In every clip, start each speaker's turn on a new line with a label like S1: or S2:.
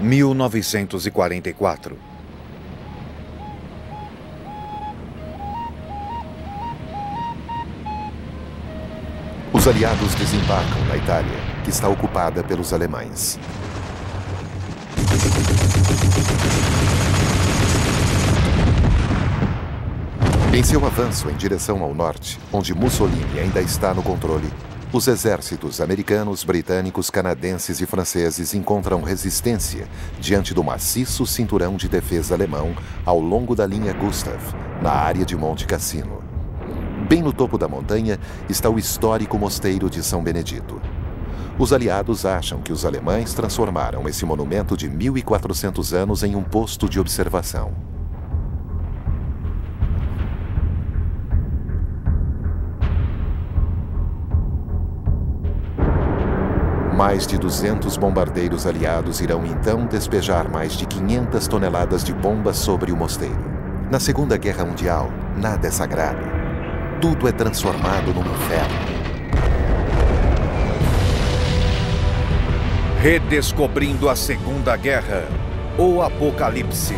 S1: 1944.
S2: Os aliados desembarcam na Itália, que está ocupada pelos alemães. Em seu avanço em direção ao norte, onde Mussolini ainda está no controle, os exércitos americanos, britânicos, canadenses e franceses encontram resistência diante do maciço cinturão de defesa alemão ao longo da linha Gustav, na área de Monte Cassino. Bem no topo da montanha está o histórico mosteiro de São Benedito. Os aliados acham que os alemães transformaram esse monumento de 1400 anos em um posto de observação. Mais de 200 bombardeiros aliados irão então despejar mais de 500 toneladas de bombas sobre o mosteiro. Na Segunda Guerra Mundial, nada é sagrado. Tudo é transformado num inferno.
S1: Redescobrindo a Segunda Guerra, o Apocalipse.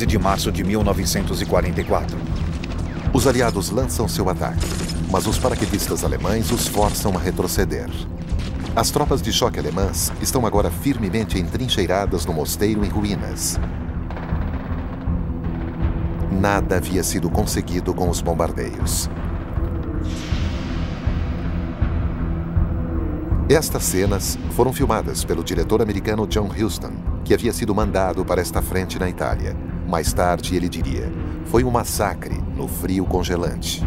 S1: De março de 1944.
S2: Os aliados lançam seu ataque, mas os paraquedistas alemães os forçam a retroceder. As tropas de choque alemãs estão agora firmemente entrincheiradas no mosteiro em ruínas. Nada havia sido conseguido com os bombardeios. Estas cenas foram filmadas pelo diretor americano John Huston, que havia sido mandado para esta frente na Itália. Mais tarde ele diria: foi um massacre no frio congelante.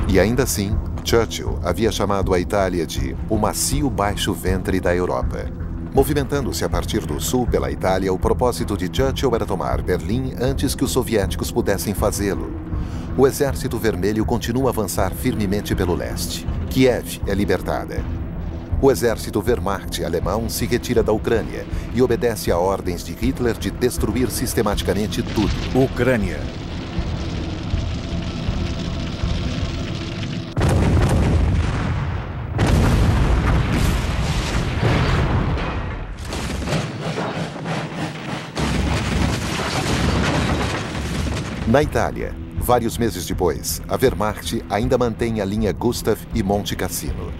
S2: E ainda assim, Churchill havia chamado a Itália de o macio baixo ventre da Europa. Movimentando-se a partir do sul pela Itália, o propósito de Churchill era tomar Berlim antes que os soviéticos pudessem fazê-lo. O Exército Vermelho continua a avançar firmemente pelo leste. Kiev é libertada. O exército Wehrmacht alemão se retira da Ucrânia e obedece a ordens de Hitler de destruir sistematicamente tudo.
S1: Ucrânia.
S2: Na Itália, vários meses depois, a Wehrmacht ainda mantém a linha Gustav e Monte Cassino.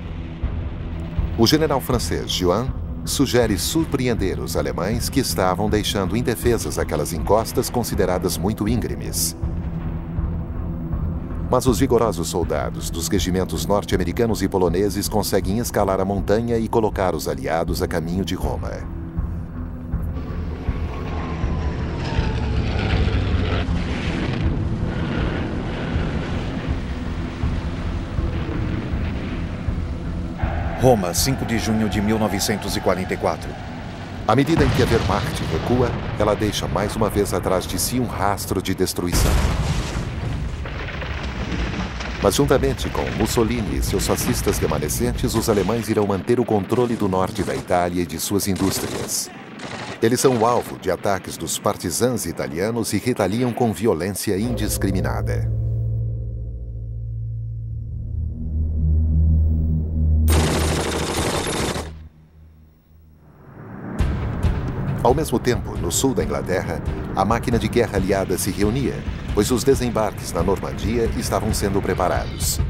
S2: O general francês Juin sugere surpreender os alemães que estavam deixando indefesas aquelas encostas consideradas muito íngremes. Mas os vigorosos soldados dos regimentos norte-americanos e poloneses conseguem escalar a montanha e colocar os aliados a caminho de Roma.
S1: Roma, 5 de junho de 1944.
S2: À medida em que a Wehrmacht recua, ela deixa mais uma vez atrás de si um rastro de destruição. Mas juntamente com Mussolini e seus fascistas remanescentes, os alemães irão manter o controle do norte da Itália e de suas indústrias. Eles são o alvo de ataques dos partisãs italianos e retaliam com violência indiscriminada. Ao mesmo tempo, no sul da Inglaterra, a máquina de guerra aliada se reunia, pois os desembarques na Normandia estavam sendo preparados.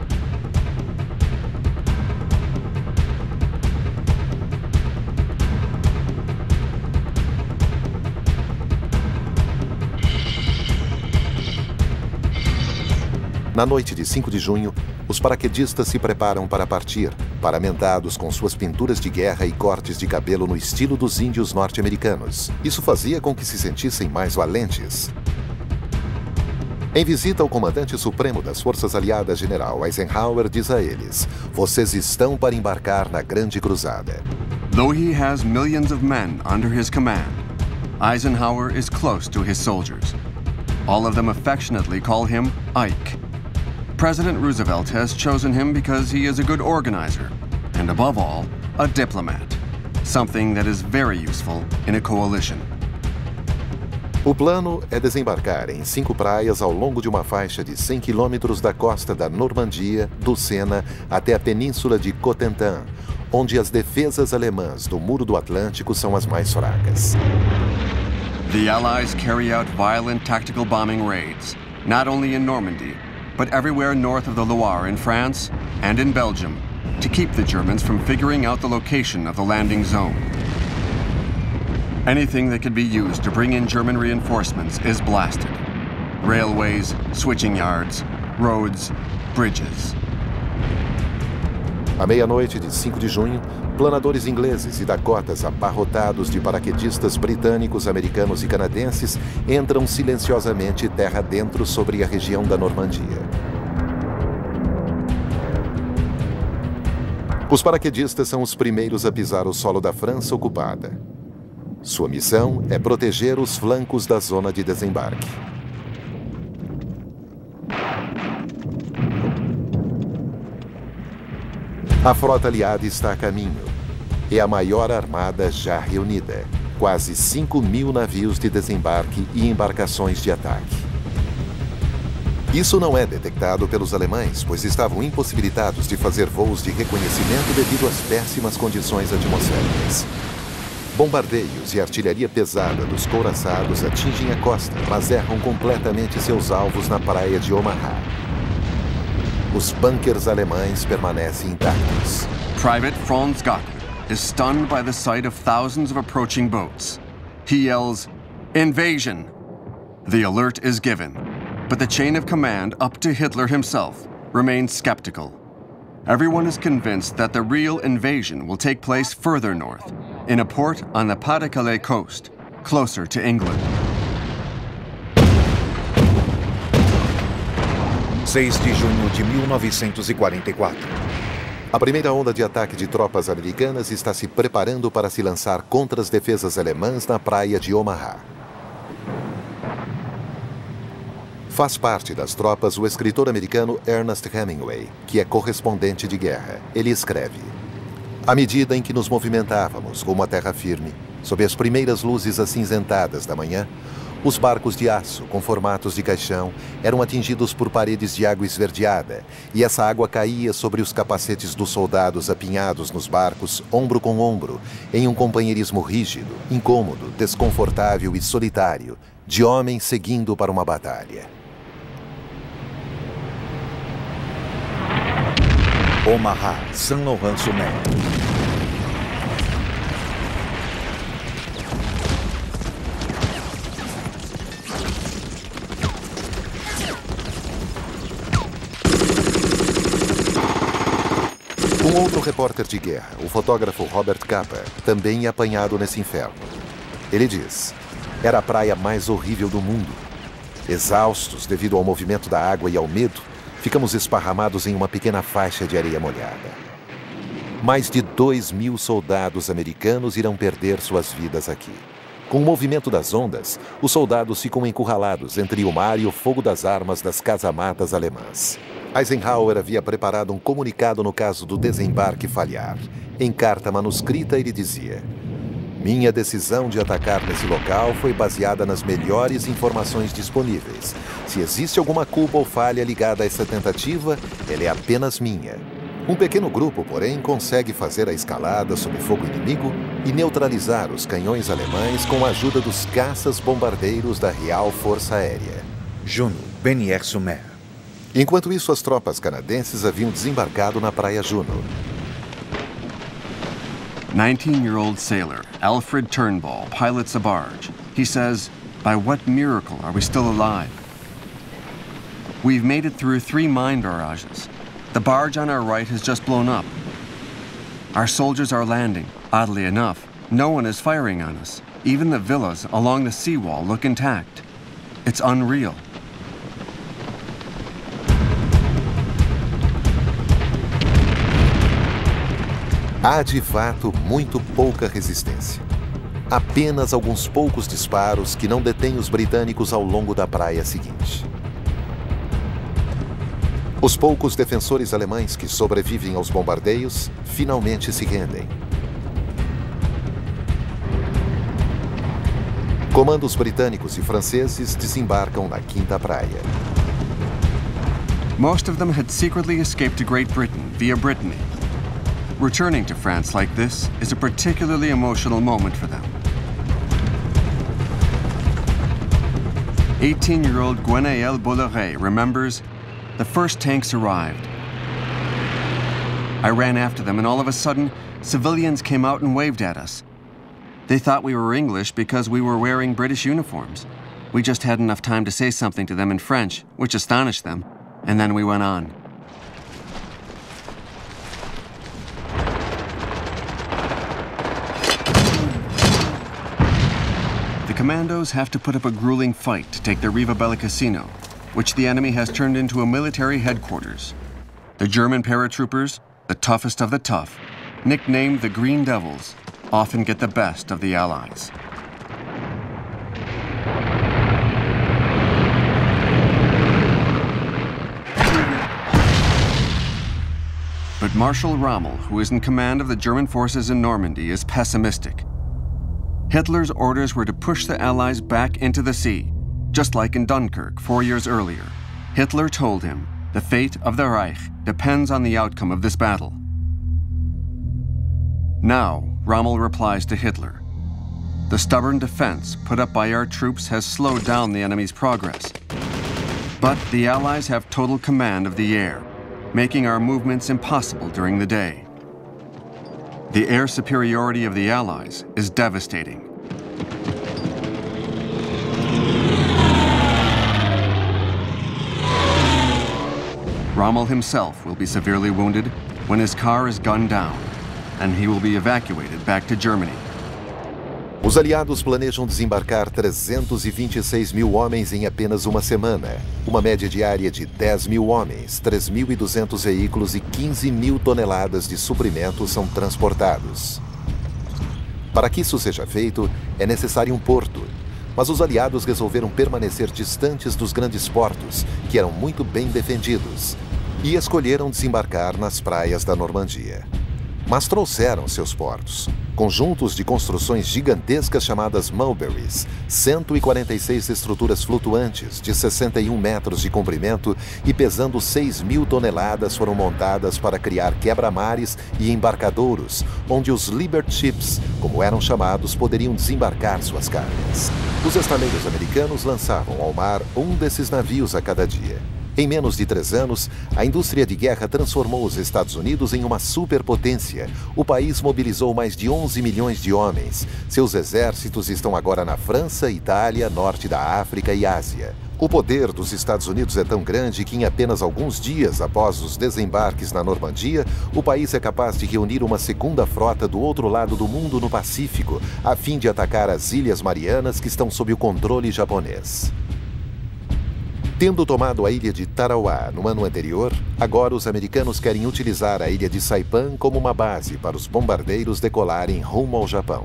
S2: Na noite de 5 de junho, os paraquedistas se preparam para partir, paramentados com suas pinturas de guerra e cortes de cabelo no estilo dos índios norte-americanos. Isso fazia com que se sentissem mais valentes. Em visita ao comandante supremo das Forças Aliadas, General Eisenhower, diz a eles: "Vocês estão para embarcar na Grande Cruzada."
S3: Though he has millions of men under his command, Eisenhower is close to his soldiers. All of them affectionately call him Ike. President Roosevelt has chosen him because he is a good organizer, and above all, a diplomat, something that is very useful in a coalition.
S2: O plano é desembarcar em 5 praias ao longo de uma faixa de 100 quilômetros da costa da Normandia, do Sena, até a península de Cotentin, onde as defesas alemãs do Muro do Atlântico são as mais fracas.
S3: The Allies carry out violent tactical bombing raids, not only in Normandy, but everywhere north of the Loire in France and in Belgium, to keep the Germans from figuring out the location of the landing zone. Anything that could be used to bring in German reinforcements is blasted. Railways, switching yards, roads, bridges.
S2: À meia-noite de 5 de junho, planadores ingleses e dakotas abarrotados de paraquedistas britânicos, americanos e canadenses entram silenciosamente terra adentro sobre a região da Normandia. Os paraquedistas são os primeiros a pisar o solo da França ocupada. Sua missão é proteger os flancos da zona de desembarque. A frota aliada está a caminho. É a maior armada já reunida. Quase 5.000 navios de desembarque e embarcações de ataque. Isso não é detectado pelos alemães, pois estavam impossibilitados de fazer voos de reconhecimento devido às péssimas condições atmosféricas. Bombardeios e artilharia pesada dos couraçados atingem a costa, mas erram completamente seus alvos na praia de Omaha. Os bunkers alemães permanecem intactos.
S3: Private Franz Gackel is stunned by the sight of thousands of approaching boats. He yells, "Invasion!" The alert is given, but the chain of command up to Hitler himself remains skeptical. Everyone is convinced that the real invasion will take place further north, in a port on the Pas-de-Calais coast, closer to England.
S1: 6 de junho de 1944.
S2: A primeira onda de ataque de tropas americanas está se preparando para se lançar contra as defesas alemãs na praia de Omaha. Faz parte das tropas o escritor americano Ernest Hemingway, que é correspondente de guerra. Ele escreve: à medida em que nos movimentávamos rumo à terra firme, sob as primeiras luzes acinzentadas da manhã, os barcos de aço, com formatos de caixão, eram atingidos por paredes de água esverdeada, e essa água caía sobre os capacetes dos soldados apinhados nos barcos, ombro com ombro, em um companheirismo rígido, incômodo, desconfortável e solitário, de homens seguindo para uma batalha.
S1: Omaha, Saint-Laurent-sur-Mer.
S2: Um outro repórter de guerra, o fotógrafo Robert Capa, também é apanhado nesse inferno. Ele diz: era a praia mais horrível do mundo. Exaustos devido ao movimento da água e ao medo, ficamos esparramados em uma pequena faixa de areia molhada. Mais de 2.000 soldados americanos irão perder suas vidas aqui. Com o movimento das ondas, os soldados ficam encurralados entre o mar e o fogo das armas das casamatas alemãs. Eisenhower havia preparado um comunicado no caso do desembarque falhar. Em carta manuscrita, ele dizia: minha decisão de atacar nesse local foi baseada nas melhores informações disponíveis. Se existe alguma culpa ou falha ligada a essa tentativa, ela é apenas minha. Um pequeno grupo, porém, consegue fazer a escalada sob fogo inimigo e neutralizar os canhões alemães com a ajuda dos caças-bombardeiros da Real Força Aérea.
S1: Juno, Benières-sur-Mer.
S2: Enquanto isso, as tropas canadenses haviam desembarcado na Praia Juno.
S3: 19-year-old sailor Alfred Turnbull pilots a barge. He says, "By what miracle are we still alive? We've made it through 3 mine barrages. The barge on our right has just blown up. Our soldiers are landing. Oddly enough, no one is firing on us. Even the villas along the seawall look intact. It's unreal."
S2: Há, de fato, muito pouca resistência. Apenas alguns poucos disparos que não detêm os britânicos ao longo da praia seguinte. Os poucos defensores alemães que sobrevivem aos bombardeios finalmente se rendem. Comandos britânicos e franceses desembarcam na quinta praia.
S3: Most of them had secretly escaped to Great Britain via Brittany. Returning to France like this is a particularly emotional moment for them. 18-year-old Gwenaëlle Bolloré remembers, the first tanks arrived. I ran after them, and all of a sudden, civilians came out and waved at us. They thought we were English because we were wearing British uniforms. We just had enough time to say something to them in French, which astonished them, and then we went on. The commandos have to put up a grueling fight to take the Riva Bella Casino, which the enemy has turned into a military headquarters. The German paratroopers, the toughest of the tough, nicknamed the Green Devils, often get the best of the Allies. But Marshal Rommel, who is in command of the German forces in Normandy, is pessimistic. Hitler's orders were to push the Allies back into the sea, just like in Dunkirk 4 years earlier. Hitler told him, the fate of the Reich depends on the outcome of this battle. Now, Rommel replies to Hitler, the stubborn defense put up by our troops has slowed down the enemy's progress. But the Allies have total command of the air, making our movements impossible during the day. The air superiority of the Allies is devastating. Rommel himself will be severely wounded when his car is gunned down, and he will be evacuated back to Germany.
S2: Os aliados planejam desembarcar 326 mil homens em apenas uma semana. Uma média diária de 10 mil homens, 3.200 veículos e 15 mil toneladas de suprimentos são transportados. Para que isso seja feito, é necessário um porto. Mas os aliados resolveram permanecer distantes dos grandes portos, que eram muito bem defendidos, e escolheram desembarcar nas praias da Normandia. Mas trouxeram seus portos, conjuntos de construções gigantescas chamadas Mulberries, 146 estruturas flutuantes de 61 metros de comprimento e pesando 6 mil toneladas foram montadas para criar quebra-mares e embarcadouros, onde os Liberty Ships, como eram chamados, poderiam desembarcar suas cargas. Os estaleiros americanos lançavam ao mar um desses navios a cada dia. Em menos de 3 anos, a indústria de guerra transformou os Estados Unidos em uma superpotência. O país mobilizou mais de 11 milhões de homens. Seus exércitos estão agora na França, Itália, norte da África e Ásia. O poder dos Estados Unidos é tão grande que em apenas alguns dias após os desembarques na Normandia, o país é capaz de reunir uma segunda frota do outro lado do mundo no Pacífico, a fim de atacar as Ilhas Marianas que estão sob o controle japonês. Tendo tomado a ilha de Tarawa no ano anterior, agora os americanos querem utilizar a ilha de Saipan como uma base para os bombardeiros decolarem rumo ao Japão.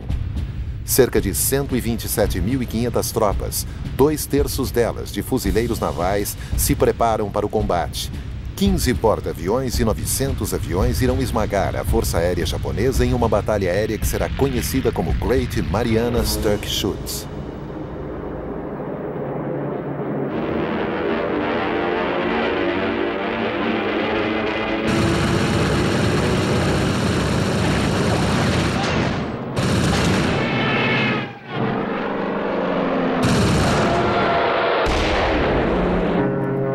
S2: Cerca de 127.500 tropas, 2/3 delas de fuzileiros navais, se preparam para o combate. 15 porta-aviões e 900 aviões irão esmagar a Força Aérea Japonesa em uma batalha aérea que será conhecida como Great Marianas Turk Shoot.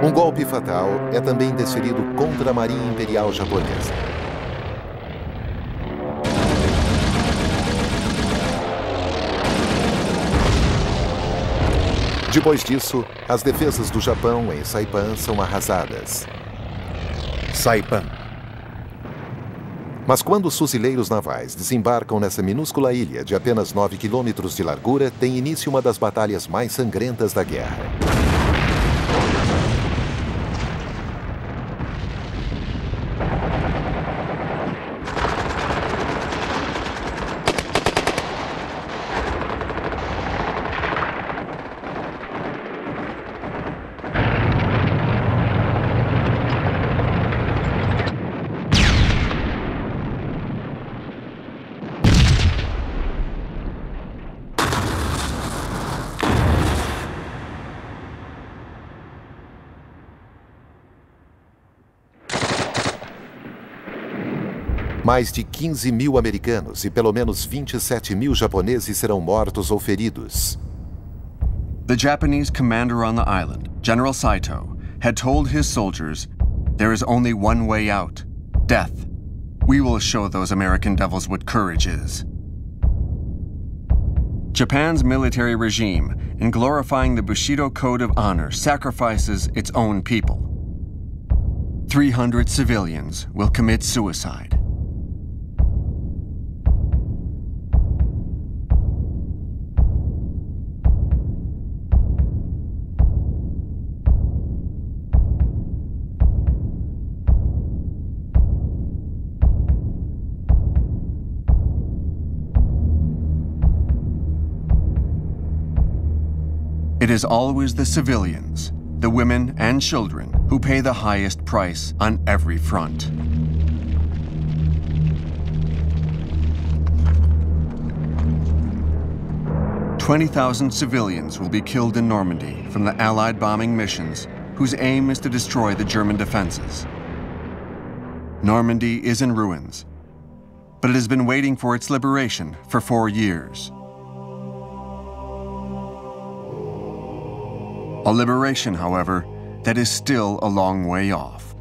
S2: Um golpe fatal é também desferido contra a Marinha Imperial Japonesa. Depois disso, as defesas do Japão em Saipan são arrasadas.
S1: Saipan.
S2: Mas quando os fuzileiros navais desembarcam nessa minúscula ilha de apenas 9 quilômetros de largura, tem início uma das batalhas mais sangrentas da guerra. Mais de 15 mil americanos e pelo menos 27 mil japoneses serão mortos ou feridos.
S3: The Japanese commander on the island, General Saito, had told his soldiers, "There is only one way out: death. We will show those American devils what courage is." Japan's military regime, in glorifying the Bushido Code of Honor, sacrifices its own people. 300 civilians will commit suicide. It is always the civilians, the women and children, who pay the highest price on every front. "20,000 civilians will be killed in Normandy from the Allied bombing missions, whose aim is to destroy the German defenses. Normandy is in ruins, but it has been waiting for its liberation for 4 years. A liberation, however, that is still a long way off.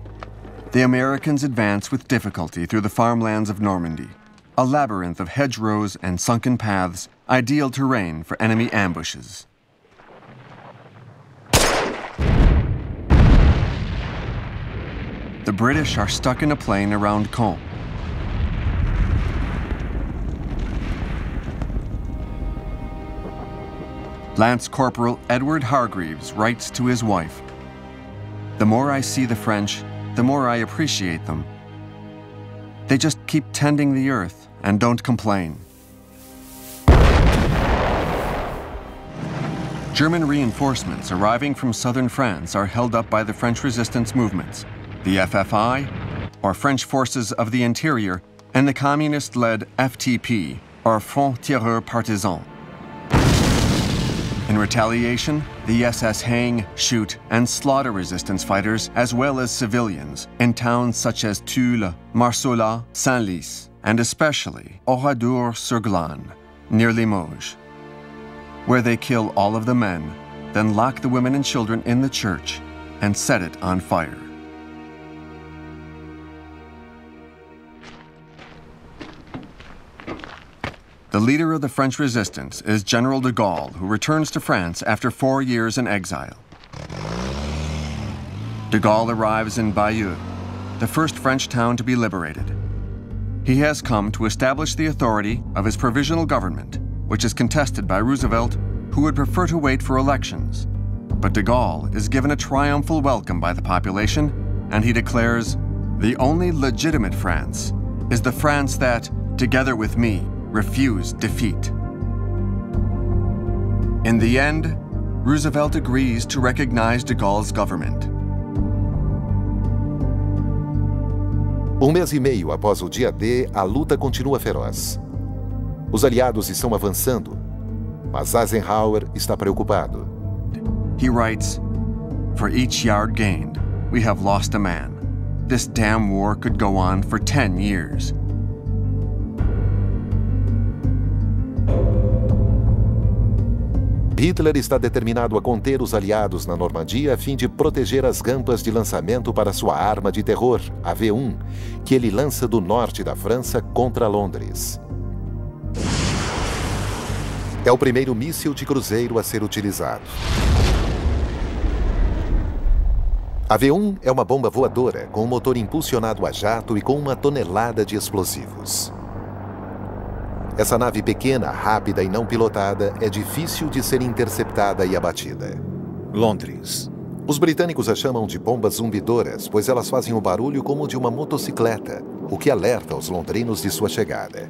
S3: The Americans advance with difficulty through the farmlands of Normandy, a labyrinth of hedgerows and sunken paths, ideal terrain for enemy ambushes. The British are stuck in a plain around Caen. Lance Corporal Edward Hargreaves writes to his wife, "The more I see the French, the more I appreciate them. They just keep tending the earth and don't complain." German reinforcements arriving from southern France are held up by the French resistance movements, the FFI, or French Forces of the Interior, and the communist-led FTP, or Front Tireur Partisan. In retaliation, the SS hang, shoot, and slaughter resistance fighters as well as civilians in towns such as Tulle, Marsolas, Senlis, and especially Oradour-sur-Glane, near Limoges, where they kill all of the men, then lock the women and children in the church and set it on fire. The leader of the French resistance is General de Gaulle, who returns to France after 4 years in exile. De Gaulle arrives in Bayeux, the first French town to be liberated. He has come to establish the authority of his provisional government, which is contested by Roosevelt, who would prefer to wait for elections. But de Gaulle is given a triumphal welcome by the population, and he declares, "The only legitimate France is the France that, together with me, refused defeat." In the end, Roosevelt agrees to recognize de Gaulle's government.
S2: Mês e meio após o dia D, a luta continua feroz. Os aliados estão avançando, mas Eisenhower está preocupado.
S3: He writes, "For each yard gained, we have lost a man. This damn war could go on for 10 years."
S2: Hitler está determinado a conter os aliados na Normandia a fim de proteger as rampas de lançamento para sua arma de terror, a V1, que ele lança do norte da França contra Londres. É o primeiro míssil de cruzeiro a ser utilizado. A V1 é uma bomba voadora com um motor impulsionado a jato e com 1 tonelada de explosivos. Essa nave pequena, rápida e não pilotada é difícil de ser interceptada e abatida.
S1: Londres.
S2: Os britânicos a chamam de bombas zumbidoras, pois elas fazem o barulho como de uma motocicleta, o que alerta os londrinos de sua chegada.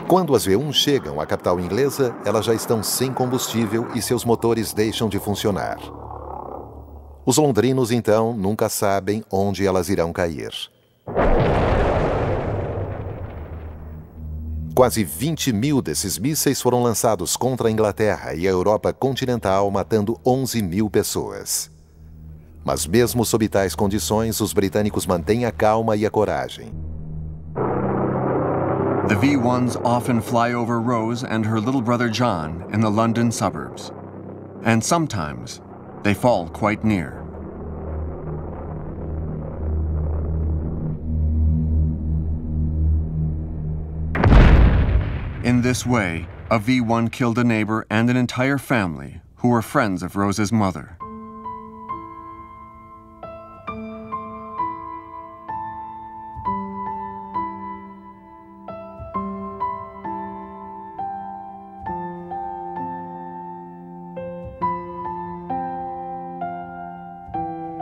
S2: Quando as V1 chegam à capital inglesa, elas já estão sem combustível e seus motores deixam de funcionar. Os londrinos, então, nunca sabem onde elas irão cair. Quase 20 mil desses mísseis foram lançados contra a Inglaterra e a Europa continental, matando 11 mil pessoas. Mas mesmo sob tais condições, os britânicos mantêm a calma e a coragem.
S3: The V-1s often fly over Rose and her little brother John in the London suburbs. And sometimes they fall quite near. In this way, a V-1 killed a neighbor and an entire family who were friends of Rose's mother.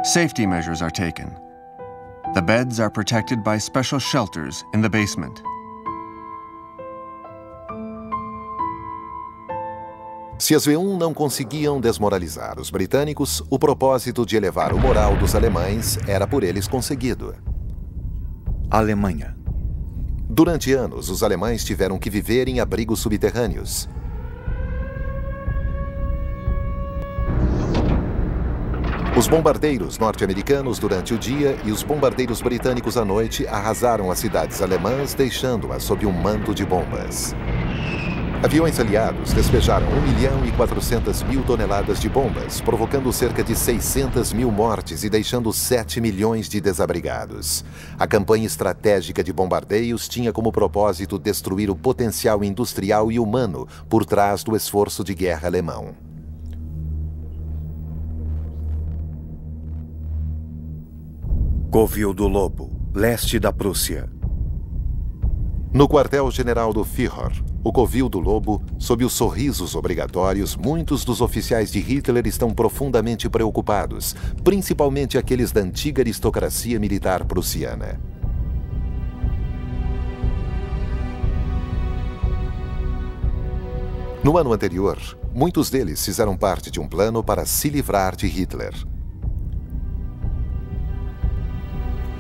S3: Safety measures are taken. The beds are protected by special shelters in the basement.
S2: Se as V1 não conseguiam desmoralizar os britânicos, o propósito de elevar o moral dos alemães era por eles conseguido.
S1: Alemanha.
S2: Durante anos, os alemães tiveram que viver em abrigos subterrâneos. Os bombardeiros norte-americanos durante o dia e os bombardeiros britânicos à noite arrasaram as cidades alemãs, deixando-as sob um manto de bombas. Aviões aliados despejaram 1.400.000 toneladas de bombas, provocando cerca de 600.000 mortes e deixando 7 milhões de desabrigados. A campanha estratégica de bombardeios tinha como propósito destruir o potencial industrial e humano por trás do esforço de guerra alemão.
S1: Covil do Lobo, leste da Prússia.
S2: No quartel-general do Führer, o Covil do Lobo, sob os sorrisos obrigatórios, muitos dos oficiais de Hitler estão profundamente preocupados, principalmente aqueles da antiga aristocracia militar prussiana. No ano anterior, muitos deles fizeram parte de um plano para se livrar de Hitler.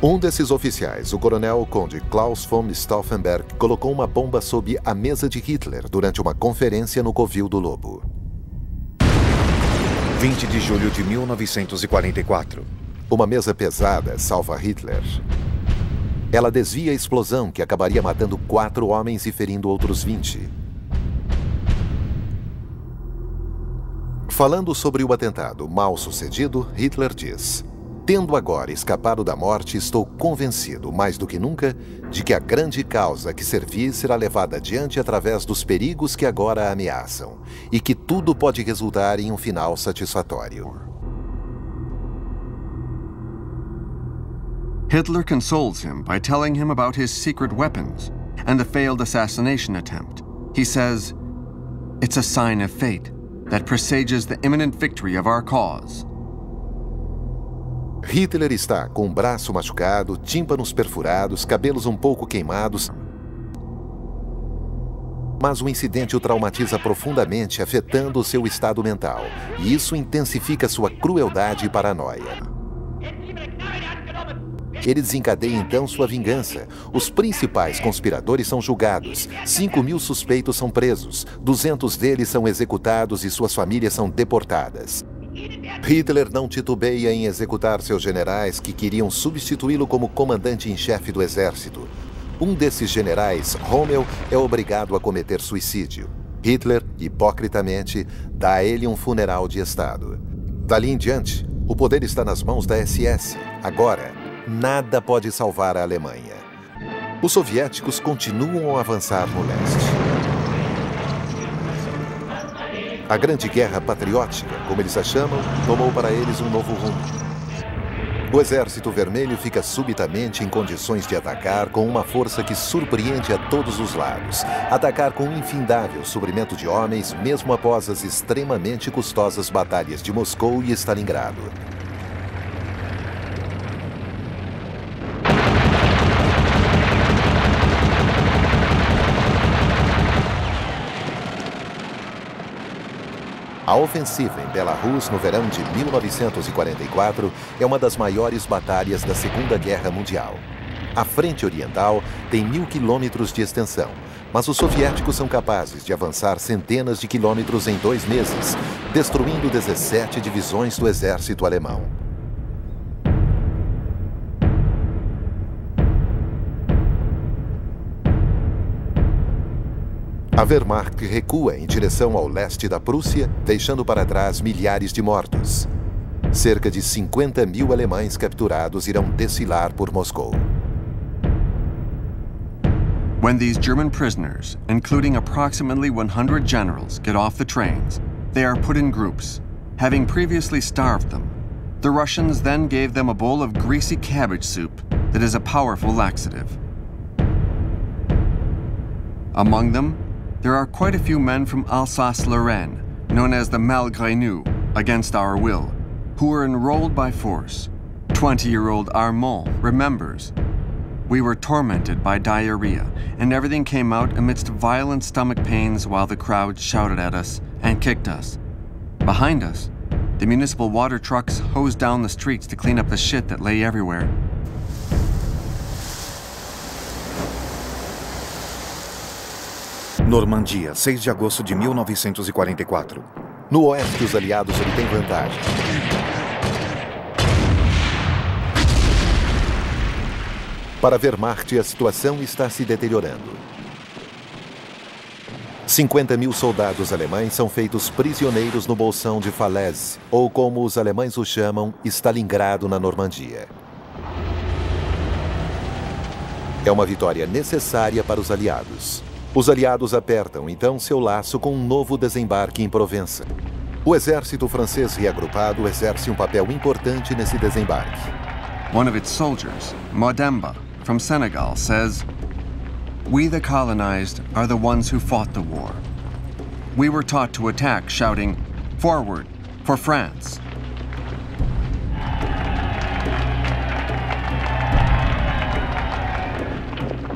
S2: Um desses oficiais, o coronel Conde Klaus von Stauffenberg, colocou uma bomba sob a mesa de Hitler durante uma conferência no Covil do Lobo.
S1: 20 de julho de 1944.
S2: Uma mesa pesada salva Hitler. Ela desvia a explosão que acabaria matando 4 homens e ferindo outros 20. Falando sobre o atentado mal sucedido, Hitler diz: "Tendo agora escapado da morte, estou convencido, mais do que nunca, de que a grande causa que servi será levada adiante através dos perigos que agora a ameaçam, e que tudo pode resultar em um final satisfatório."
S3: Hitler consoles him by telling him about his secret weapons and the failed assassination attempt. He says, "It's a sign of fate that presages the imminent victory of our cause."
S2: Hitler está com o braço machucado, tímpanos perfurados, cabelos um pouco queimados. Mas o incidente o traumatiza profundamente, afetando o seu estado mental. E isso intensifica sua crueldade e paranoia. Ele desencadeia então sua vingança. Os principais conspiradores são julgados. 5.000 suspeitos são presos. 200 deles são executados e suas famílias são deportadas. Hitler não titubeia em executar seus generais que queriam substituí-lo como comandante em chefe do exército. Um desses generais, Rommel, é obrigado a cometer suicídio. Hitler, hipocritamente, dá a ele um funeral de Estado. Dali em diante, o poder está nas mãos da SS. Agora, nada pode salvar a Alemanha. Os soviéticos continuam a avançar no leste. A Grande Guerra Patriótica, como eles a chamam, tomou para eles um novo rumo. O Exército Vermelho fica subitamente em condições de atacar com uma força que surpreende a todos os lados. Atacar com um infindável suprimento de homens, mesmo após as extremamente custosas batalhas de Moscou e Stalingrado. A ofensiva em Belarus no verão de 1944 é uma das maiores batalhas da Segunda Guerra Mundial. A frente oriental tem 1.000 quilômetros de extensão, mas os soviéticos são capazes de avançar centenas de quilômetros em 2 meses, destruindo 17 divisões do exército alemão. A Wehrmacht recua em direção ao leste da Prússia, deixando para trás milhares de mortos. Cerca de 50.000 alemães capturados irão desfilar por Moscou.
S3: When these German prisoners, including approximately 100 generals, get off the trains, they are put in groups. Having previously starved them, the Russians then gave them a bowl of greasy cabbage soup that is a powerful laxative. Among them, there are quite a few men from Alsace-Lorraine, known as the Malgré Nous, against our will, who were enrolled by force. 20-year-old Armand remembers, "We were tormented by diarrhea, and everything came out amidst violent stomach pains while the crowd shouted at us and kicked us. Behind us, the municipal water trucks hosed down the streets to clean up the shit that lay everywhere."
S1: Normandia, 6 de agosto de 1944.
S2: No oeste, os aliados obtêm vantagem. Para a Wehrmacht, a situação está se deteriorando. 50.000 soldados alemães são feitos prisioneiros no bolsão de Falaise, ou como os alemães o chamam, Stalingrado, na Normandia. É uma vitória necessária para os aliados. Os aliados apertam, então, seu laço com um novo desembarque em Provença. O exército francês reagrupado exerce um papel importante nesse desembarque.
S3: One of its soldiers, Modemba, from Senegal, says, "We, the colonized, are the ones who fought the war. We were taught to attack, shouting, 'Forward, for France!'"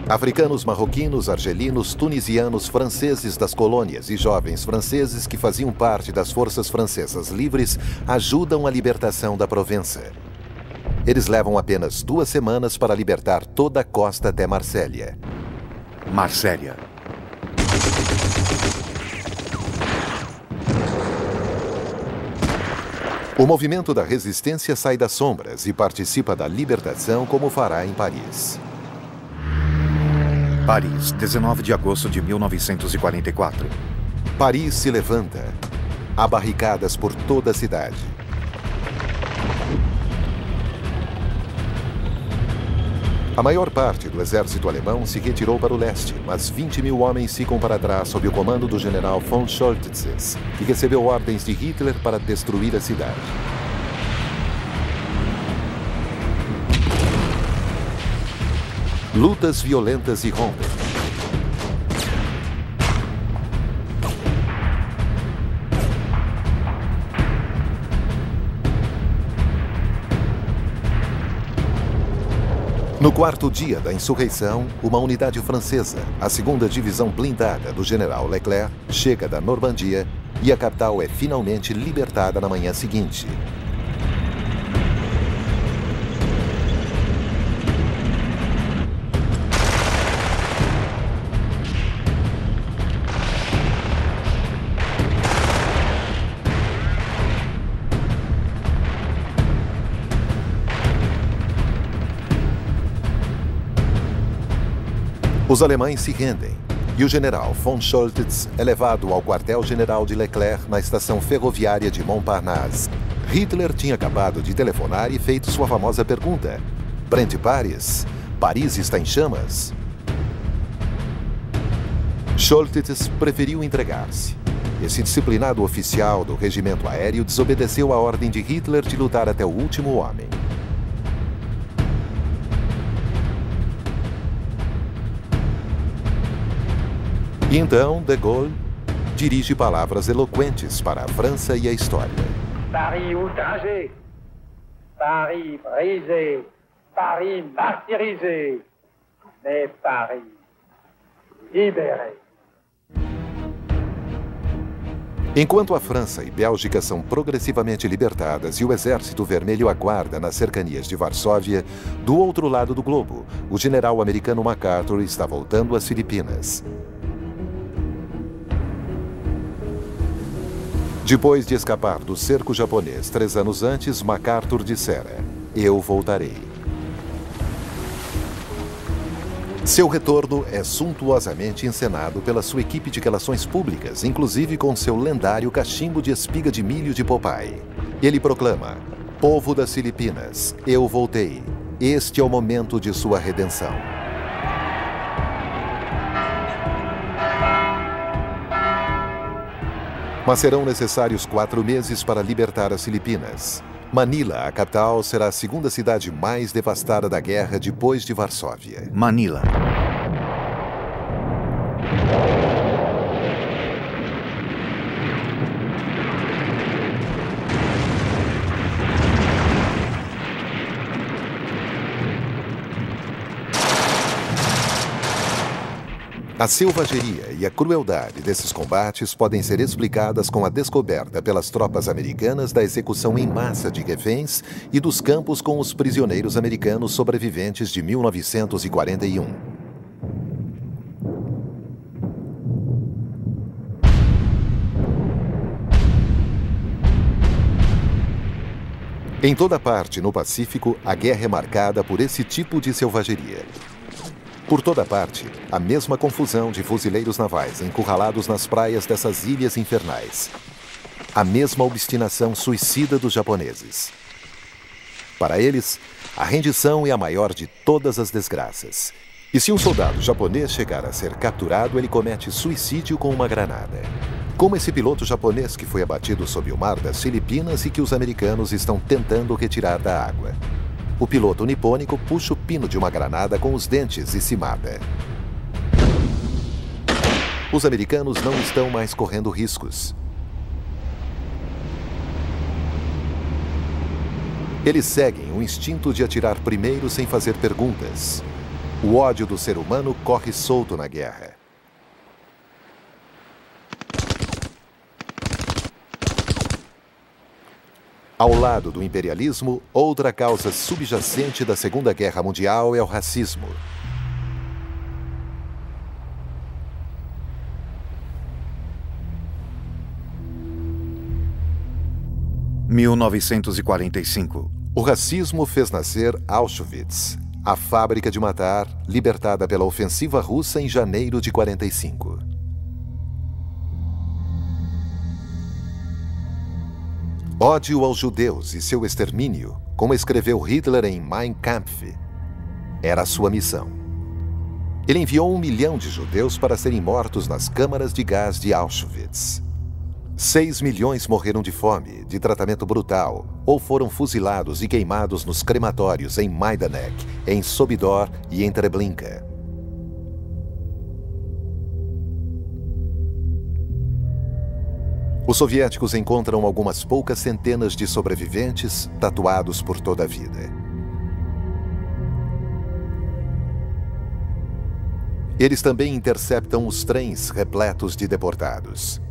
S2: Africanos, marroquinos, argelinos, tunisianos, franceses das colônias e jovens franceses que faziam parte das forças francesas livres ajudam a libertação da Provença. Eles levam apenas 2 semanas para libertar toda a costa até Marsella.
S1: Marsella.
S2: O movimento da resistência sai das sombras e participa da libertação como fará em Paris.
S1: Paris, 19 de agosto de 1944.
S2: Paris se levanta. Há barricadas por toda a cidade. A maior parte do exército alemão se retirou para o leste, mas 20.000 homens ficam para trás sob o comando do general von Choltitz, que recebeu ordens de Hitler para destruir a cidade. Lutas violentas irrompem. No 4º dia da insurreição, uma unidade francesa, a 2ª Divisão Blindada do general Leclerc, chega da Normandia e a capital é finalmente libertada na manhã seguinte. Os alemães se rendem e o general von Choltitz é levado ao quartel-general de Leclerc na estação ferroviária de Montparnasse. Hitler tinha acabado de telefonar e feito sua famosa pergunta: "Prende Paris? Paris está em chamas?" Choltitz preferiu entregar-se. Esse disciplinado oficial do regimento aéreo desobedeceu a ordem de Hitler de lutar até o último homem. E então, de Gaulle dirige palavras eloquentes para a França e a história.
S4: Paris outragé, Paris brisé, Paris martyrisé, mais Paris libéré.
S2: Enquanto a França e Bélgica são progressivamente libertadas e o Exército Vermelho aguarda nas cercanias de Varsóvia, do outro lado do globo, o general americano MacArthur está voltando às Filipinas. Depois de escapar do cerco japonês 3 anos antes, MacArthur dissera: "Eu voltarei." Seu retorno é suntuosamente encenado pela sua equipe de relações públicas, inclusive com seu lendário cachimbo de espiga de milho de Popeye. Ele proclama: "Povo das Filipinas, eu voltei. Este é o momento de sua redenção." Mas serão necessários 4 meses para libertar as Filipinas. Manila, a capital, será a segunda cidade mais devastada da guerra depois de Varsóvia.
S1: Manila.
S2: A selvageria e a crueldade desses combates podem ser explicadas com a descoberta pelas tropas americanas da execução em massa de reféns e dos campos com os prisioneiros americanos sobreviventes de 1941. Em toda parte no Pacífico, a guerra é marcada por esse tipo de selvageria. Por toda parte, a mesma confusão de fuzileiros navais encurralados nas praias dessas ilhas infernais. A mesma obstinação suicida dos japoneses. Para eles, a rendição é a maior de todas as desgraças. E se um soldado japonês chegar a ser capturado, ele comete suicídio com uma granada. Como esse piloto japonês que foi abatido sob o mar das Filipinas e que os americanos estão tentando retirar da água. O piloto nipônico puxa o pino de uma granada com os dentes e se mata. Os americanos não estão mais correndo riscos. Eles seguem o instinto de atirar primeiro sem fazer perguntas. O ódio do ser humano corre solto na guerra. Ao lado do imperialismo, outra causa subjacente da Segunda Guerra Mundial é o racismo.
S1: (1945)
S2: O racismo fez nascer Auschwitz, a fábrica de matar, libertada pela ofensiva russa em janeiro de 45. Ódio aos judeus e seu extermínio, como escreveu Hitler em Mein Kampf, era a sua missão. Ele enviou 1 milhão de judeus para serem mortos nas câmaras de gás de Auschwitz. 6 milhões morreram de fome, de tratamento brutal, ou foram fuzilados e queimados nos crematórios em Majdanek, em Sobibor e em Treblinka. Os soviéticos encontram algumas poucas centenas de sobreviventes tatuados por toda a vida. Eles também interceptam os trens repletos de deportados.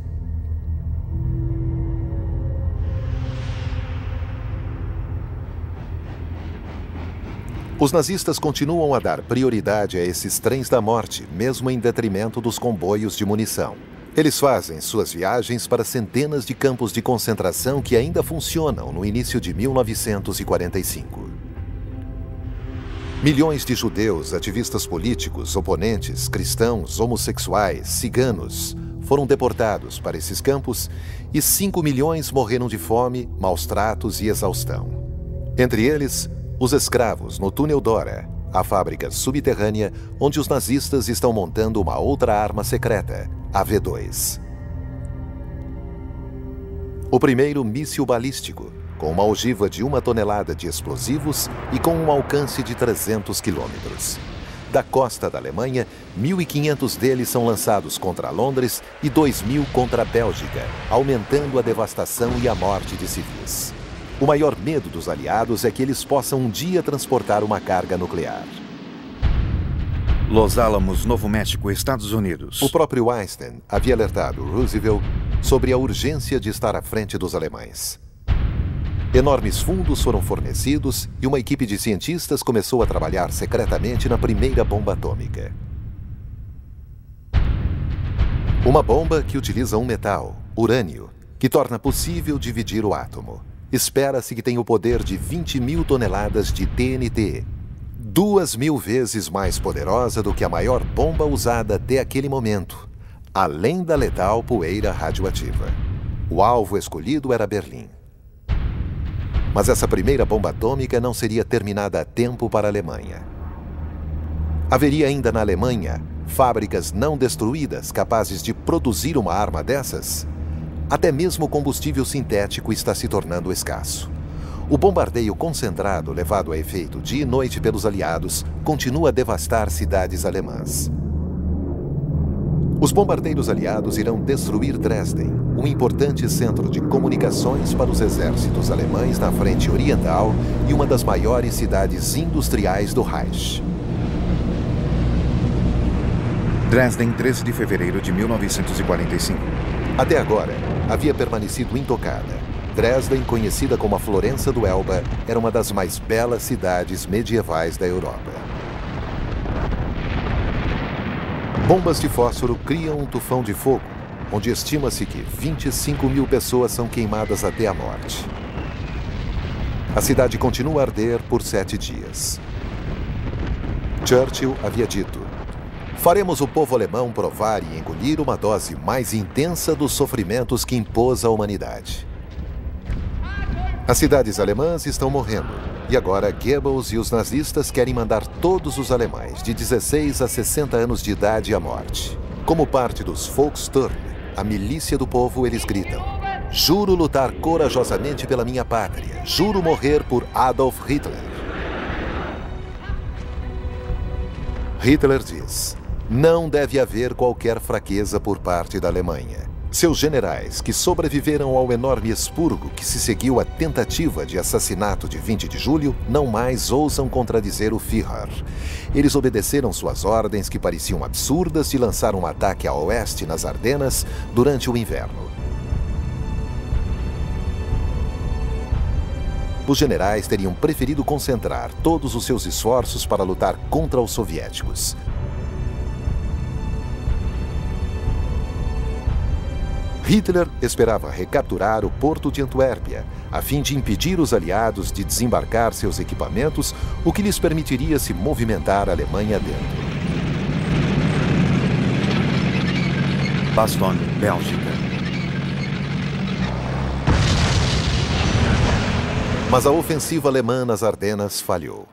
S2: Os nazistas continuam a dar prioridade a esses trens da morte, mesmo em detrimento dos comboios de munição. Eles fazem suas viagens para centenas de campos de concentração que ainda funcionam no início de 1945. Milhões de judeus, ativistas políticos, oponentes, cristãos, homossexuais, ciganos foram deportados para esses campos e 5 milhões morreram de fome, maus tratos e exaustão. Entre eles, os escravos no túnel Dora, a fábrica subterrânea onde os nazistas estão montando uma outra arma secreta, a V2. O primeiro míssil balístico, com uma ogiva de 1 tonelada de explosivos e com um alcance de 300 quilômetros. Da costa da Alemanha, 1.500 deles são lançados contra Londres e 2.000 contra a Bélgica, aumentando a devastação e a morte de civis. O maior medo dos aliados é que eles possam um dia transportar uma carga nuclear.
S1: Los Alamos, Novo México, Estados Unidos.
S2: O próprio Einstein havia alertado Roosevelt sobre a urgência de estar à frente dos alemães. Enormes fundos foram fornecidos e uma equipe de cientistas começou a trabalhar secretamente na primeira bomba atômica. Uma bomba que utiliza um metal, urânio, que torna possível dividir o átomo. Espera-se que tenha o poder de 20.000 toneladas de TNT, 2.000 vezes mais poderosa do que a maior bomba usada até aquele momento, além da letal poeira radioativa. O alvo escolhido era Berlim. Mas essa primeira bomba atômica não seria terminada a tempo para a Alemanha. Haveria ainda na Alemanha fábricas não destruídas capazes de produzir uma arma dessas? Até mesmo o combustível sintético está se tornando escasso. O bombardeio concentrado levado a efeito dia e noite pelos aliados continua a devastar cidades alemãs. Os bombardeiros aliados irão destruir Dresden, um importante centro de comunicações para os exércitos alemães na frente oriental e uma das maiores cidades industriais do Reich.
S1: Dresden, 13 de fevereiro de 1945.
S2: Até agora, havia permanecido intocada. Dresden, conhecida como a Florença do Elba, era uma das mais belas cidades medievais da Europa. Bombas de fósforo criam um tufão de fogo, onde estima-se que 25.000 pessoas são queimadas até a morte. A cidade continua a arder por 7 dias. Churchill havia dito: faremos o povo alemão provar e engolir uma dose mais intensa dos sofrimentos que impôs a humanidade. As cidades alemãs estão morrendo, e agora Goebbels e os nazistas querem mandar todos os alemães de 16 a 60 anos de idade à morte. Como parte dos Volkssturm, a milícia do povo, eles gritam: juro lutar corajosamente pela minha pátria, juro morrer por Adolf Hitler. Hitler diz: não deve haver qualquer fraqueza por parte da Alemanha. Seus generais, que sobreviveram ao enorme expurgo que se seguiu à tentativa de assassinato de 20 de julho, não mais ousam contradizer o Führer. Eles obedeceram suas ordens, que pareciam absurdas, de lançar um ataque a oeste nas Ardenas durante o inverno. Os generais teriam preferido concentrar todos os seus esforços para lutar contra os soviéticos. Hitler esperava recapturar o porto de Antuérpia, a fim de impedir os aliados de desembarcar seus equipamentos, o que lhes permitiria se movimentar a Alemanha dentro.
S1: Bastogne, Bélgica.
S2: Mas a ofensiva alemã nas Ardenas falhou.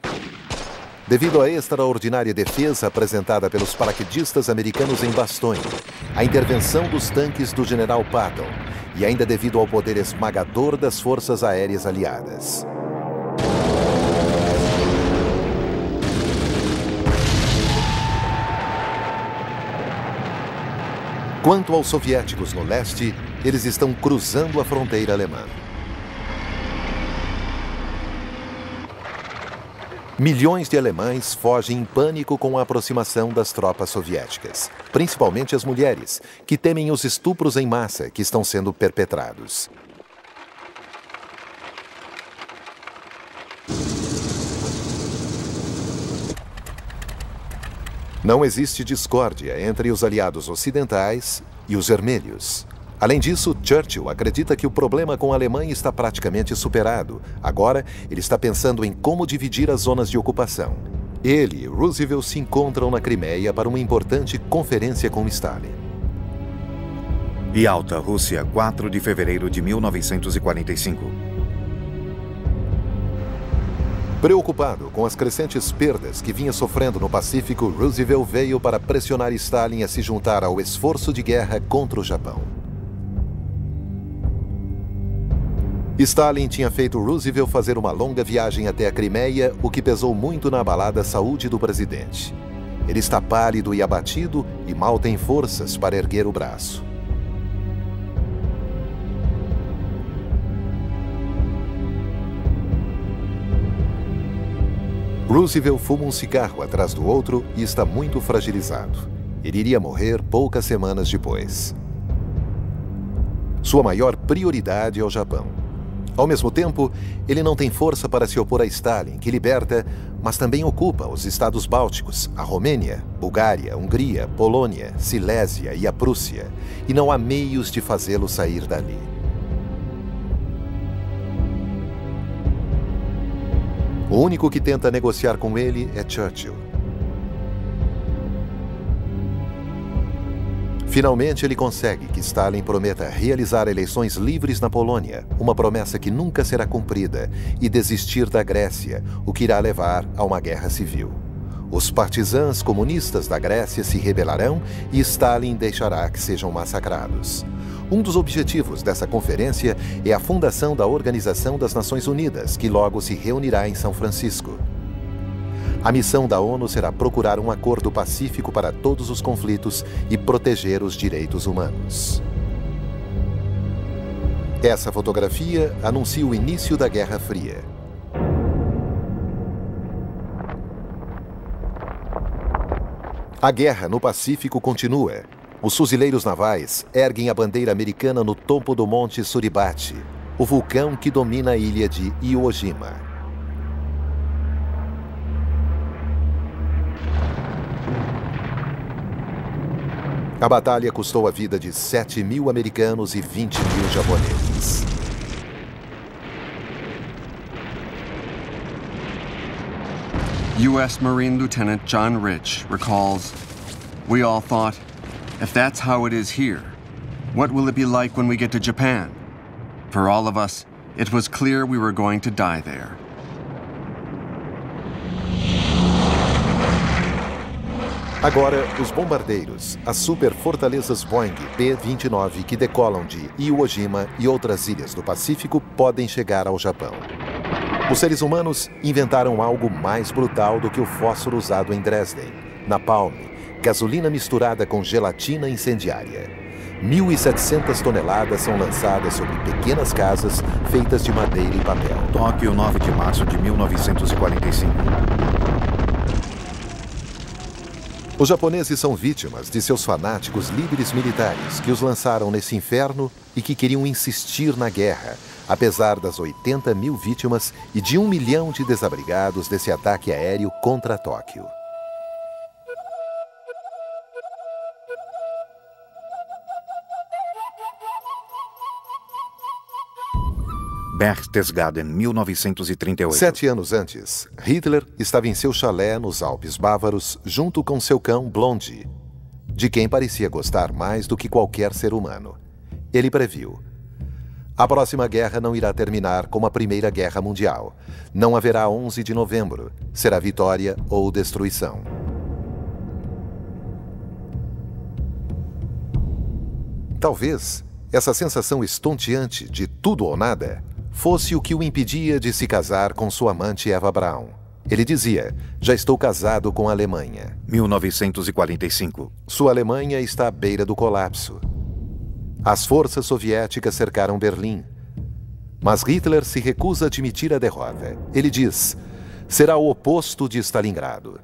S2: Devido à extraordinária defesa apresentada pelos paraquedistas americanos em Bastogne, a intervenção dos tanques do general Patton e ainda devido ao poder esmagador das forças aéreas aliadas. Quanto aos soviéticos no leste, eles estão cruzando a fronteira alemã. Milhões de alemães fogem em pânico com a aproximação das tropas soviéticas, principalmente as mulheres, que temem os estupros em massa que estão sendo perpetrados. Não existe discórdia entre os aliados ocidentais e os vermelhos. Além disso, Churchill acredita que o problema com a Alemanha está praticamente superado. Agora, ele está pensando em como dividir as zonas de ocupação. Ele e Roosevelt se encontram na Crimeia para uma importante conferência com Stalin.
S1: Yalta, Rússia, 4 de fevereiro de 1945.
S2: Preocupado com as crescentes perdas que vinha sofrendo no Pacífico, Roosevelt veio para pressionar Stalin a se juntar ao esforço de guerra contra o Japão. Stalin tinha feito Roosevelt fazer uma longa viagem até a Crimeia, o que pesou muito na abalada saúde do presidente. Ele está pálido e abatido e mal tem forças para erguer o braço. Roosevelt fuma um cigarro atrás do outro e está muito fragilizado. Ele iria morrer poucas semanas depois. Sua maior prioridade é o Japão. Ao mesmo tempo, ele não tem força para se opor a Stalin, que liberta, mas também ocupa os estados bálticos, a Romênia, Bulgária, Hungria, Polônia, Silésia e a Prússia, e não há meios de fazê-lo sair dali. O único que tenta negociar com ele é Churchill. Finalmente, ele consegue que Stalin prometa realizar eleições livres na Polônia, uma promessa que nunca será cumprida, e desistir da Grécia, o que irá levar a uma guerra civil. Os partisãs comunistas da Grécia se rebelarão e Stalin deixará que sejam massacrados. Um dos objetivos dessa conferência é a fundação da Organização das Nações Unidas, que logo se reunirá em São Francisco. A missão da ONU será procurar um acordo pacífico para todos os conflitos e proteger os direitos humanos. Essa fotografia anuncia o início da Guerra Fria. A guerra no Pacífico continua. Os fuzileiros navais erguem a bandeira americana no topo do Monte Suribachi, o vulcão que domina a ilha de Iwo Jima. A batalha custou a vida de 7.000 americanos e 20.000 japoneses.
S3: U.S. Marine Lieutenant John Rich recalls, "We all thought, if that's how it is here, what will it be like when we get to Japan? For all of us, it was clear we were going to die there."
S2: Agora, os bombardeiros, as super fortalezas Boeing B-29 que decolam de Iwo Jima e outras ilhas do Pacífico podem chegar ao Japão. Os seres humanos inventaram algo mais brutal do que o fósforo usado em Dresden, napalm, gasolina misturada com gelatina incendiária. 1.700 toneladas são lançadas sobre pequenas casas feitas de madeira e papel.
S1: Tóquio, 9 de março de 1945.
S2: Os japoneses são vítimas de seus fanáticos líderes militares que os lançaram nesse inferno e que queriam insistir na guerra, apesar das 80.000 vítimas e de 1 milhão de desabrigados desse ataque aéreo contra Tóquio.
S1: Berchtesgaden, 1938.
S2: 7 anos antes, Hitler estava em seu chalé nos Alpes Bávaros junto com seu cão Blondie, de quem parecia gostar mais do que qualquer ser humano. Ele previu: a próxima guerra não irá terminar como a Primeira Guerra Mundial. Não haverá 11 de novembro. Será vitória ou destruição. Talvez essa sensação estonteante de tudo ou nada fosse o que o impedia de se casar com sua amante Eva Braun. Ele dizia: já estou casado com a Alemanha.
S1: 1945.
S2: Sua Alemanha está à beira do colapso. As forças soviéticas cercaram Berlim. Mas Hitler se recusa a admitir a derrota. Ele diz: será o oposto de Stalingrado.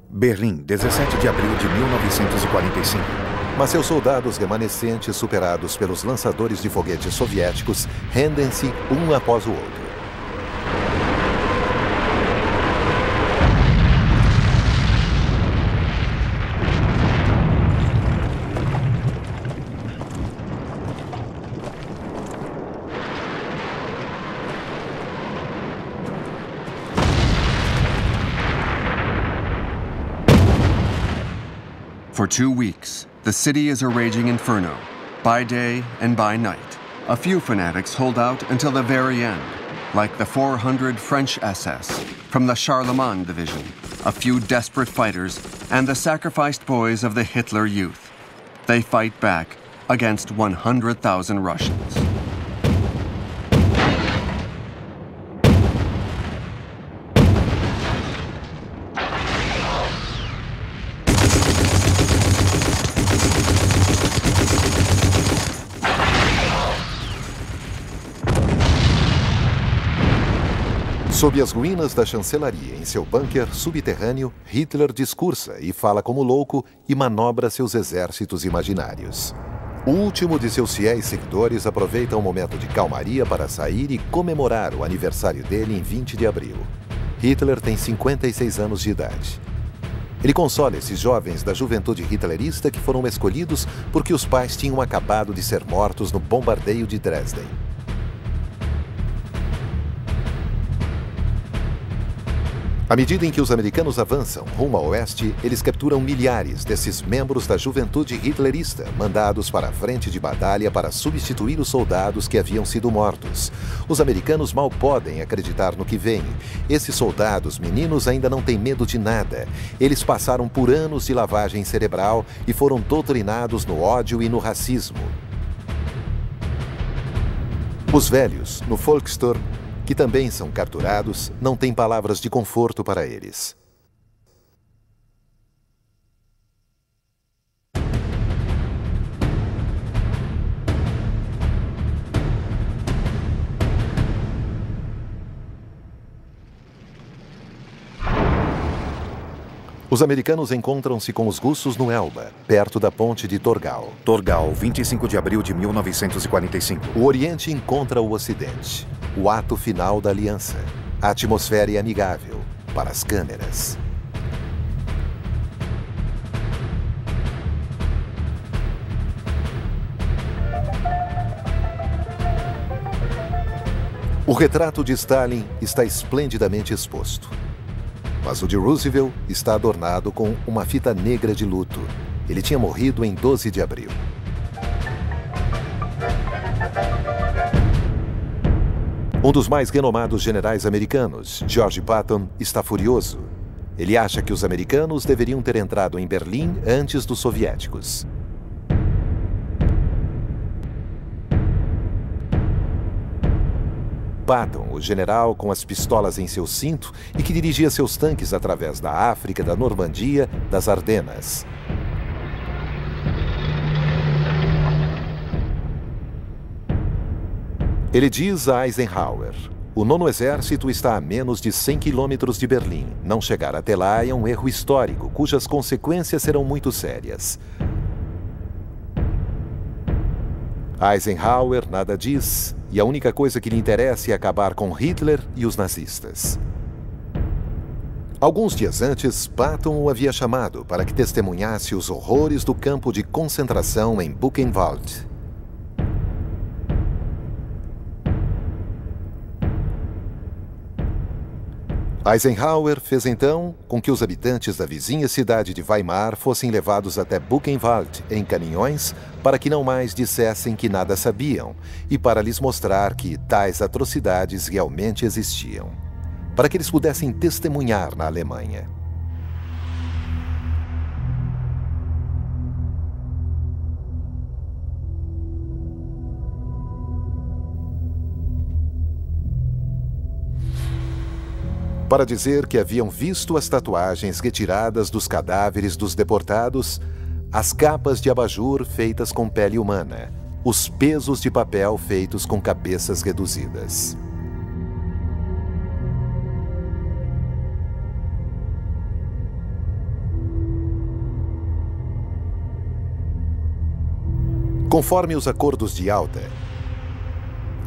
S1: Berlim, 17 de abril de 1945.
S2: Mas seus soldados remanescentes, superados pelos lançadores de foguetes soviéticos, rendem-se um após o outro.
S3: For 2 weeks, the city is a raging inferno, by day and by night. A few fanatics hold out until the very end, like the 400 French SS from the Charlemagne division, a few desperate fighters, and the sacrificed boys of the Hitler Youth. They fight back against 100,000 Russians.
S2: Sob as ruínas da chancelaria, em seu bunker subterrâneo, Hitler discursa e fala como louco e manobra seus exércitos imaginários. O último de seus fiéis seguidores aproveita um momento de calmaria para sair e comemorar o aniversário dele em 20 de abril. Hitler tem 56 anos de idade. Ele consola esses jovens da juventude hitlerista que foram escolhidos porque os pais tinham acabado de ser mortos no bombardeio de Dresden. À medida em que os americanos avançam rumo ao oeste, eles capturam milhares desses membros da juventude hitlerista, mandados para a frente de batalha para substituir os soldados que haviam sido mortos. Os americanos mal podem acreditar no que vem. Esses soldados, meninos, ainda não têm medo de nada. Eles passaram por anos de lavagem cerebral e foram doutrinados no ódio e no racismo. Os velhos, no Volkssturm, que também são capturados, não têm palavras de conforto para eles. Os americanos encontram-se com os russos no Elba, perto da ponte de Torgau.
S1: Torgau, 25 de abril de 1945.
S2: O Oriente encontra o Ocidente. O ato final da aliança. A atmosfera é amigável para as câmeras. O retrato de Stalin está esplendidamente exposto. Mas o de Roosevelt está adornado com uma fita negra de luto. Ele tinha morrido em 12 de abril. Um dos mais renomados generais americanos, George Patton, está furioso. Ele acha que os americanos deveriam ter entrado em Berlim antes dos soviéticos. Patton, o general com as pistolas em seu cinto e que dirigia seus tanques através da África, da Normandia, das Ardenas. Ele diz a Eisenhower: o 9º Exército está a menos de 100 quilômetros de Berlim. Não chegar até lá é um erro histórico, cujas consequências serão muito sérias. Eisenhower nada diz, e a única coisa que lhe interessa é acabar com Hitler e os nazistas. Alguns dias antes, Patton o havia chamado para que testemunhasse os horrores do campo de concentração em Buchenwald. Eisenhower fez então com que os habitantes da vizinha cidade de Weimar fossem levados até Buchenwald em caminhões para que não mais dissessem que nada sabiam e para lhes mostrar que tais atrocidades realmente existiam, para que eles pudessem testemunhar na Alemanha. Para dizer que haviam visto as tatuagens retiradas dos cadáveres dos deportados, as capas de abajur feitas com pele humana, os pesos de papel feitos com cabeças reduzidas. Conforme os acordos de Yalta,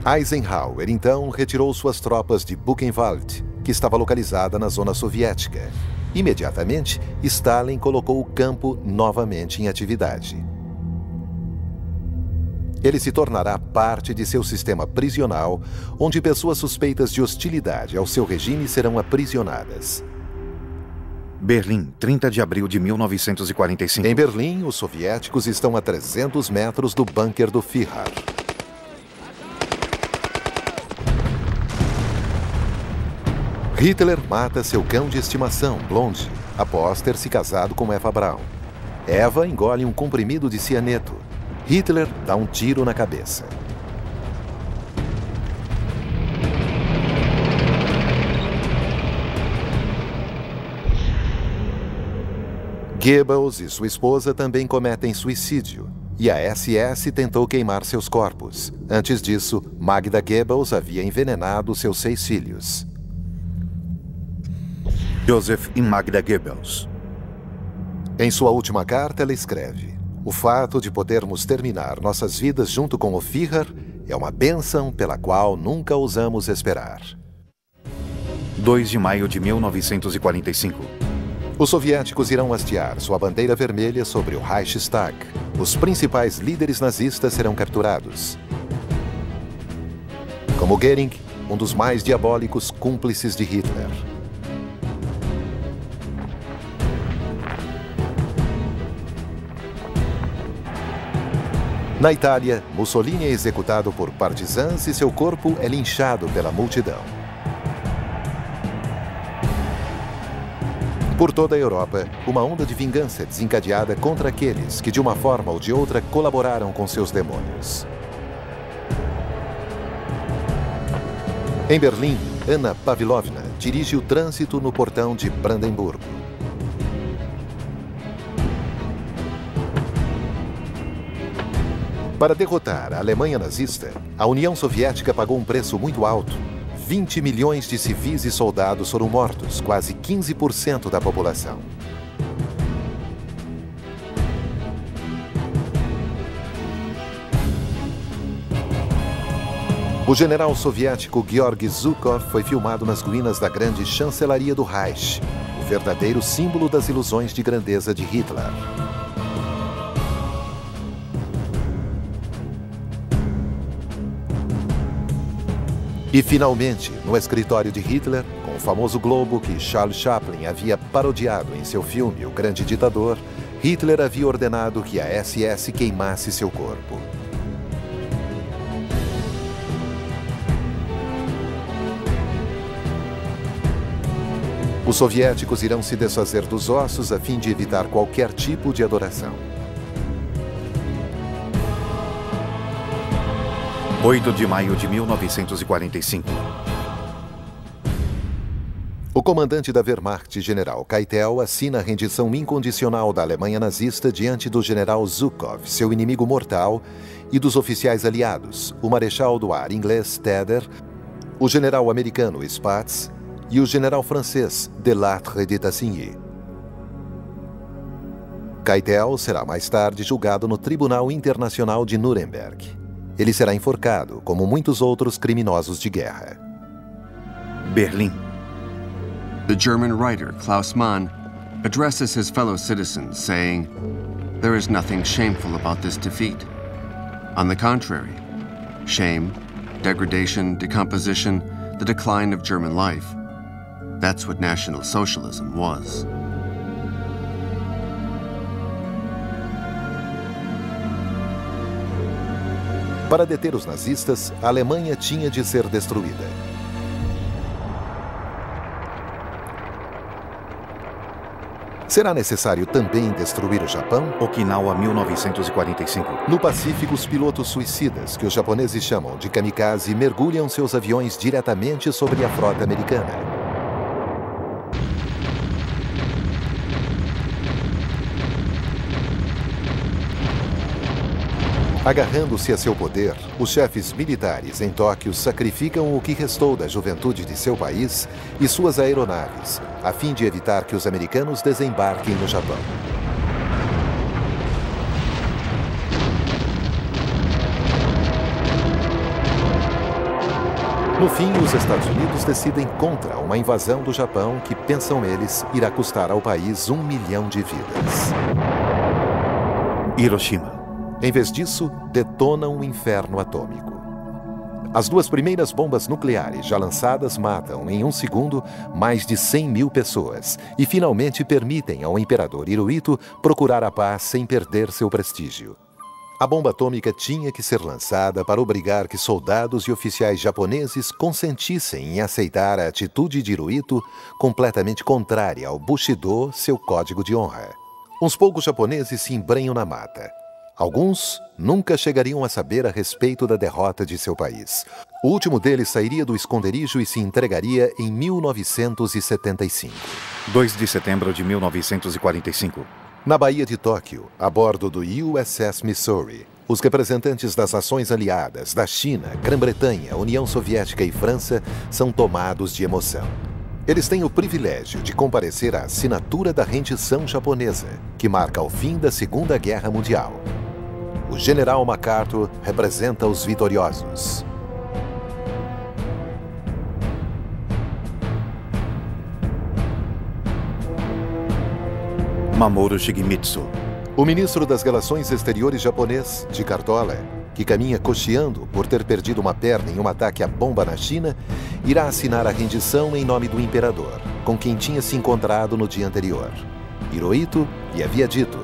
S2: Eisenhower então retirou suas tropas de Buchenwald, que estava localizada na zona soviética. Imediatamente, Stalin colocou o campo novamente em atividade. Ele se tornará parte de seu sistema prisional, onde pessoas suspeitas de hostilidade ao seu regime serão aprisionadas.
S1: Berlim, 30 de abril de 1945.
S2: Em Berlim, os soviéticos estão a 300 metros do bunker do Führer. Hitler mata seu cão de estimação, Blonde, após ter se casado com Eva Braun. Eva engole um comprimido de cianeto. Hitler dá um tiro na cabeça. Goebbels e sua esposa também cometem suicídio, e a SS tentou queimar seus corpos. Antes disso, Magda Goebbels havia envenenado seus 6 filhos.
S1: Joseph e Magda Goebbels.
S2: Em sua última carta, ela escreve: o fato de podermos terminar nossas vidas junto com o Führer é uma bênção pela qual nunca ousamos esperar.
S1: 2 de maio de 1945.
S2: Os soviéticos irão hastear sua bandeira vermelha sobre o Reichstag. Os principais líderes nazistas serão capturados, como Goering, um dos mais diabólicos cúmplices de Hitler. Na Itália, Mussolini é executado por partisãs e seu corpo é linchado pela multidão. Por toda a Europa, uma onda de vingança é desencadeada contra aqueles que, de uma forma ou de outra, colaboraram com seus demônios. Em Berlim, Anna Pavlovna dirige o trânsito no portão de Brandemburgo. Para derrotar a Alemanha nazista, a União Soviética pagou um preço muito alto. 20 milhões de civis e soldados foram mortos, quase 15% da população. O general soviético Georgy Zhukov foi filmado nas ruínas da grande chancelaria do Reich, o verdadeiro símbolo das ilusões de grandeza de Hitler. E, finalmente, no escritório de Hitler, com o famoso globo que Charles Chaplin havia parodiado em seu filme O Grande Ditador, Hitler havia ordenado que a SS queimasse seu corpo. Os soviéticos irão se desfazer dos ossos a fim de evitar qualquer tipo de adoração.
S1: 8 de maio de 1945.
S2: O comandante da Wehrmacht, general Keitel, assina a rendição incondicional da Alemanha nazista diante do general Zhukov, seu inimigo mortal, e dos oficiais aliados, o marechal do ar inglês Tedder, o general americano Spaatz e o general francês Delattre de Tassigny. Keitel será mais tarde julgado no Tribunal Internacional de Nuremberg. Ele será enforcado, como muitos outros criminosos de guerra.
S1: Berlim.
S3: The German writer Klaus Mann addresses his fellow citizens, saying, "There is nothing shameful about this defeat. On the contrary, shame, degradation, decomposition, the decline of German life. That's what National Socialism was."
S2: Para deter os nazistas, a Alemanha tinha de ser destruída. Será necessário também destruir o Japão?
S1: Okinawa, 1945.
S2: No Pacífico, os pilotos suicidas, que os japoneses chamam de kamikaze, mergulham seus aviões diretamente sobre a frota americana. Agarrando-se a seu poder, os chefes militares em Tóquio sacrificam o que restou da juventude de seu país e suas aeronaves, a fim de evitar que os americanos desembarquem no Japão. No fim, os Estados Unidos decidem contra uma invasão do Japão que, pensam eles, irá custar ao país 1 milhão de vidas.
S1: Hiroshima.
S2: Em vez disso, detonam um inferno atômico. As duas primeiras bombas nucleares já lançadas matam, em um segundo, mais de 100 mil pessoas e finalmente permitem ao imperador Hirohito procurar a paz sem perder seu prestígio. A bomba atômica tinha que ser lançada para obrigar que soldados e oficiais japoneses consentissem em aceitar a atitude de Hirohito completamente contrária ao Bushido, seu código de honra. Uns poucos japoneses se embrenham na mata. Alguns nunca chegariam a saber a respeito da derrota de seu país. O último deles sairia do esconderijo e se entregaria em 1975.
S1: 2 de setembro de 1945.
S2: Na Baía de Tóquio, a bordo do USS Missouri, os representantes das nações aliadas da China, Grã-Bretanha, União Soviética e França são tomados de emoção. Eles têm o privilégio de comparecer à assinatura da rendição japonesa, que marca o fim da Segunda Guerra Mundial. O general MacArthur representa os vitoriosos.
S1: Mamoru Shigemitsu.
S2: O ministro das Relações Exteriores japonês, de Cartola, que caminha cocheando por ter perdido uma perna em um ataque à bomba na China, irá assinar a rendição em nome do imperador, com quem tinha se encontrado no dia anterior. Hirohito lhe havia dito: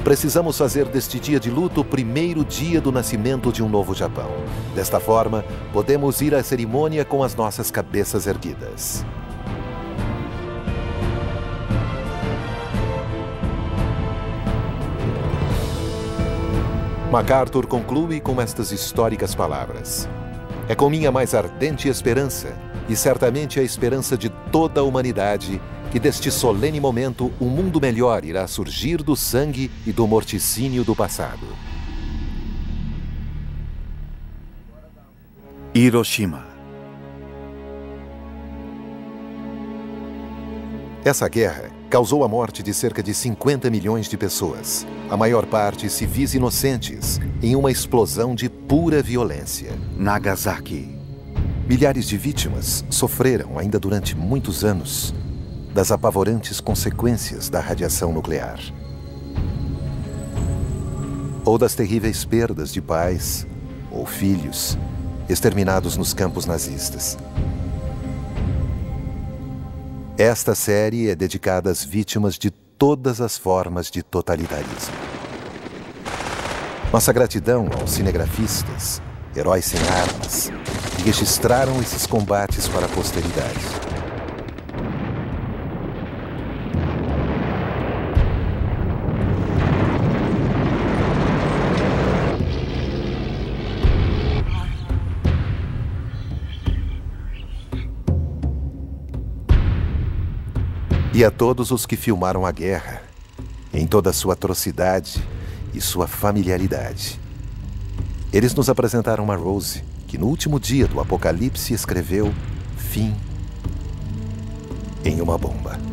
S2: Precisamos fazer deste dia de luto o primeiro dia do nascimento de um novo Japão. Desta forma, podemos ir à cerimônia com as nossas cabeças erguidas. MacArthur conclui com estas históricas palavras: "É com minha mais ardente esperança, e certamente a esperança de toda a humanidade, que deste solene momento um mundo melhor irá surgir do sangue e do morticínio do passado."
S1: Hiroshima.
S2: Essa guerra causou a morte de cerca de 50 milhões de pessoas, a maior parte civis inocentes, em uma explosão de pura violência.
S1: Nagasaki.
S2: Milhares de vítimas sofreram ainda durante muitos anos das apavorantes consequências da radiação nuclear. Ou das terríveis perdas de pais ou filhos exterminados nos campos nazistas. Esta série é dedicada às vítimas de todas as formas de totalitarismo. Nossa gratidão aos cinegrafistas, heróis sem armas, que registraram esses combates para a posteridade. E a todos os que filmaram a guerra, em toda a sua atrocidade e sua familiaridade. Eles nos apresentaram uma Rose, que no último dia do apocalipse escreveu fim em uma bomba.